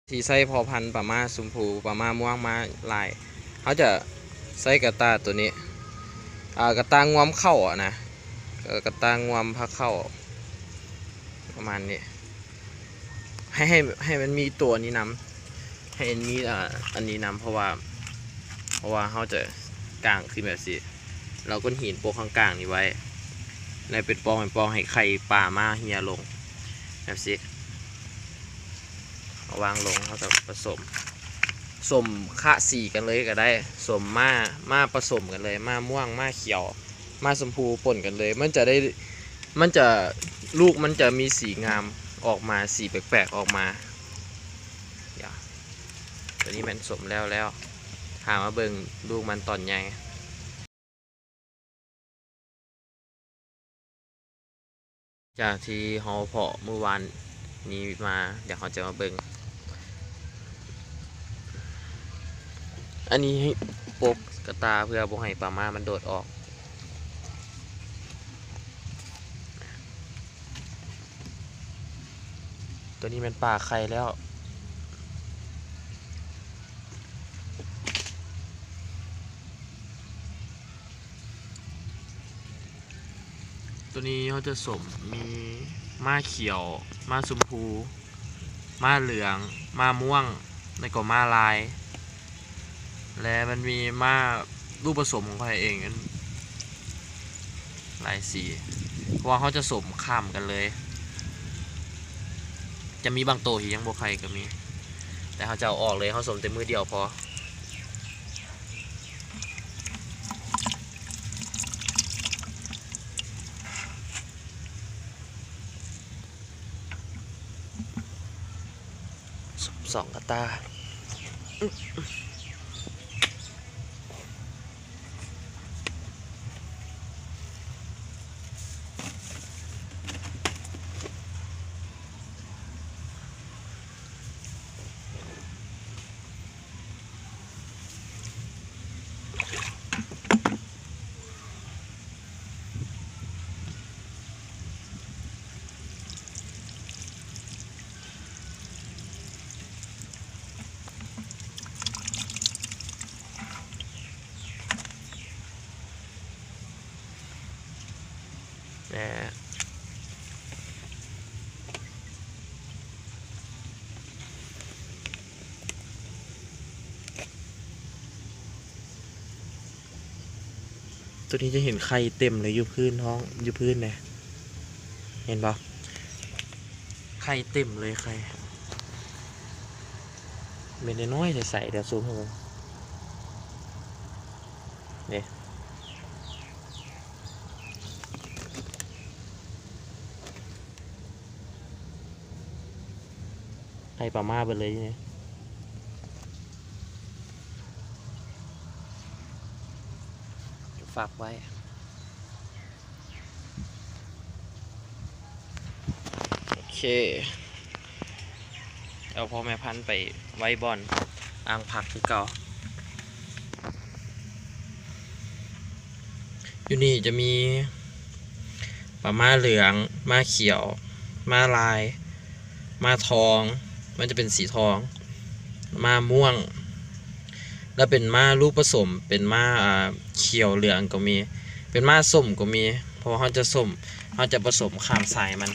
ที่ใส่พอพันธุ์ปลามาสุมพูปลามาม่วงมาลายเขาจะใส่กระตาตัวนี้กระตางวมเข้าอ่ะนะกระตางวมพักเข้าประมาณนี้ให้มันมีตัวนี้นำให้มันมีอันนี้นำเพราะว่าเขาจะกางขึ้นแบบสิเราก็หินโปกข้างกลางนี้ไว้ในเป็นปองให้ไข่ปลามาเฮียลงแบบสิวางลงเขาจะผสมคะสีกันเลยก็ได้สมมาผสมกันเลยมาม่วงมาเขียวมาชมพูป่นกันเลยมันจะลูกมันจะมีสีงามออกมาสีแปลกๆออกมาตัวนี้มันสมแล้วหามาเบิ่งลูกมันตอนใหญ่จากที่เขาเพาะเมื่อวานนี้มาเดี๋ยวเขาจะมาเบิ่งอันนี้ให้ปกกระตาเพื่อบ่ให้ปลามามันโดดออกตัวนี้เป็นปลาไข่แล้วตัวนี้เขาจะสมมีม้าเขียวม้าชมพูม้าเหลืองม้าม่วงแล้วก็ม้าลายและมันมีม้ารูปผสมของเขาเองหลายสีเพราะว่าเขาจะสมข้ามกันเลยจะมีบางตัวที่ยังบ่ไข่ก็มีแต่เขาจะเอาออกเลยเขาสมแต่มือเดียวพอสองกระตาตัวนี้จะเห็นไข่เต็มเลยอยู่พื้นท้องอยู่พื้นเนี่ยเห็นปะไข่เต็มเลยไข่เม็ดน้อยใสๆเดี๋ยวซูมให้ดูเนี่ยไข่ปลามาไปเลยเนี่ยฝากไว้โอเคเอาพ่อแม่พันธุ์ไปไว้บอนอ่างผักคือเก่าอยู่นี่จะมีปลาม้าเหลืองม้าเขียวม้าลายม้าทองมันจะเป็นสีทองม้าม่วงแล้วเป็นม้าลูกผสมเป็นม้าเขียวเหลืองก็มีเป็นม้าส้มก็มีเพราะเขาจะส้มเขาจะผสมข้ามสายมัน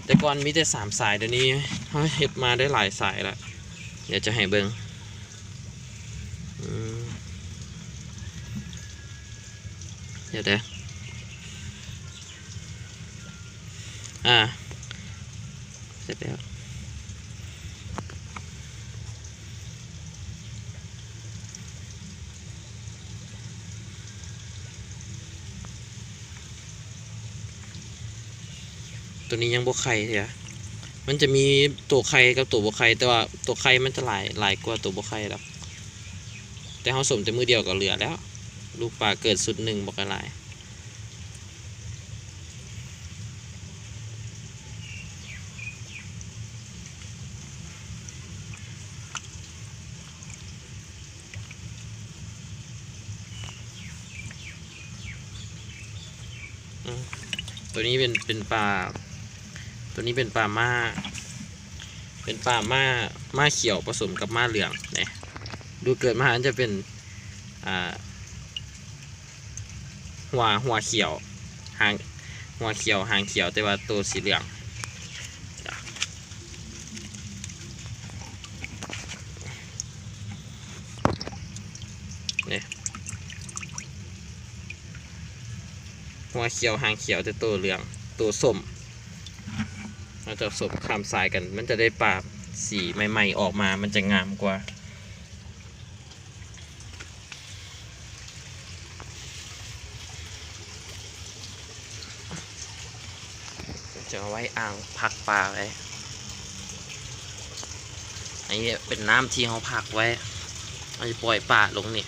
แต่ก่อนมีแต่3 สายเดี๋ยวนี้เขาเห็ดมาได้หลายสายแล้วเดี๋ยวจะให้เบิ้งเดี๋ยวเสร็จแล้วตัวนี้ยังบวไข่เถอะมันจะมีตัวไข่กับตัวบวไข่แต่ว่าตัวไข่มันจะหลายกว่าตัวบวไข่แล้วแต่เขาสมแต่มือเดียวก็เหลือแล้วลูกปลาเกิดสุด1บอกอะไรตัวนี้เป็นปลาตัวนี้เป็นปลาม่า ม้าเขียวผสมกับม้าเหลืองเนี่ยดูเกิดมาจะเป็นหัวเขียวหางหัวเขียวหางเขียวแต่ว่าตัวสีเหลืองเนี่ยหัวเขียวหางเขียวแต่ตัวเหลืองตัวส้มเราจะผสมข้ามสายกันมันจะได้ปลาสีใหม่ๆออกมามันจะงามกว่าจะเอาไว้อ่างพักปลาไว้อันนี้เป็นน้ำที่เขาพักไว้เราจะปล่อยปลาลงนี่